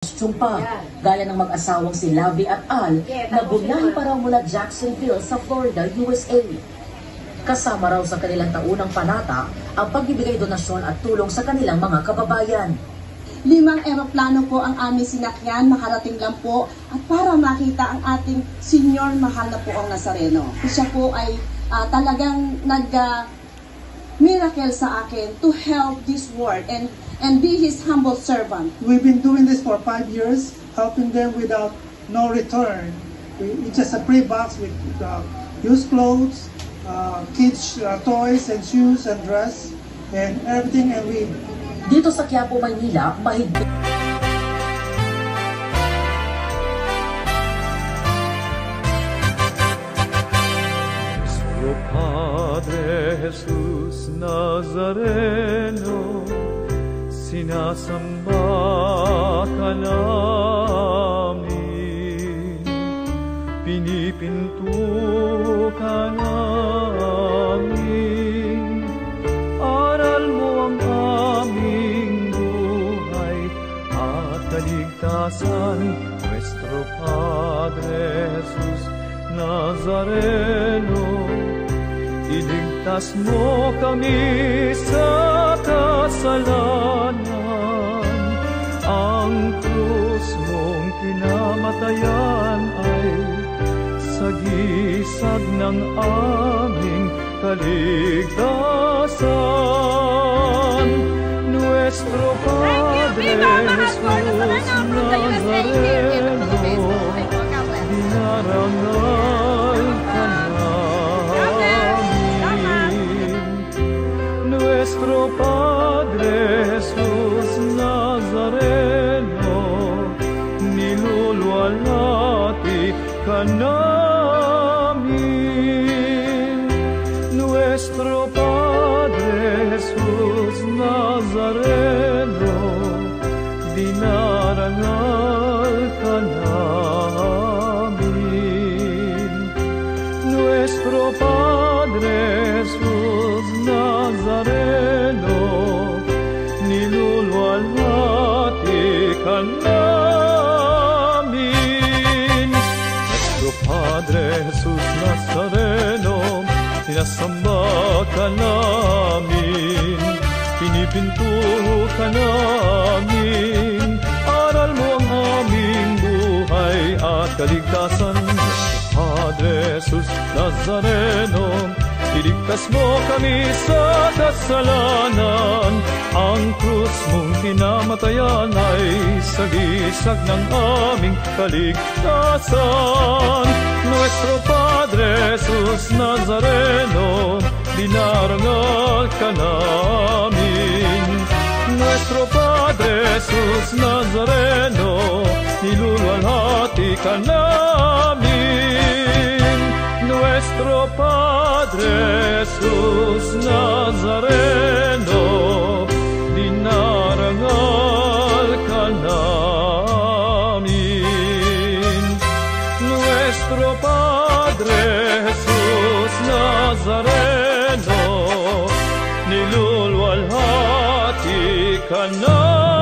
Sumpa, gaya ng mag-asawang si Lavi at Al na bumiyahe pa raw mula Jacksonville sa Florida, USA. Kasama raw sa kanilang taunang panata ang pagbibigay donasyon at tulong sa kanilang mga kababayan. 5 eroplano po ang aming sinakyan, makarating lang po at para makita ang ating senior mahal na po ang Nazareno. Siya po ay talagang miracle sa akin to help this world and be his humble servant. We've been doing this for 5 years, helping them without no return. It's just a free box with used clothes, kids' toys and shoes and dress and everything, and we. Dito sa Quiapo, Maynila, mahigpit. Nuestro Padre Jesus Nazareno, sinasamba ka namin, pinipinto ka namin, aral mo ang aming buhay at kaligtasan. Nuestro Padre Jesus Nazareno, iligtas mo kami sa kasalanan. Ang krus mong kinamatayan ay sagisag ng aming kaligtasan. Nuestro Padre Jesus Nazareno, dinarangal ka namin. Nuestro Padre Jesus Nazareno, niluluwalhati ka namin. Nuestro Padre Jesus Nazareno, dinarangal ka namin. Nuestro Padre Jesus Nazareno, niluluwalhati ka namin. Nuestro Padre Jesus Nazareno, sinasamba ka namin, pinipinto ka namin, aral mo ang aming buhay at kaligtasan. Padre Jesus Nazareno, iligtas mo kami sa kasalanan. Ang krus mong kinamatayan ay sagisag ng aming kaligtasan. Nuestro Padre Jesus Nazareno, dinarangal ka namin. Nuestro Padre Jesus Nazareno, niluluwalhati ka namin. Nuestro Padre Jesus Nazareno, dinarangal ka namin. Nuestro Padre Jesus Nazareno, niluluwalhati ka namin.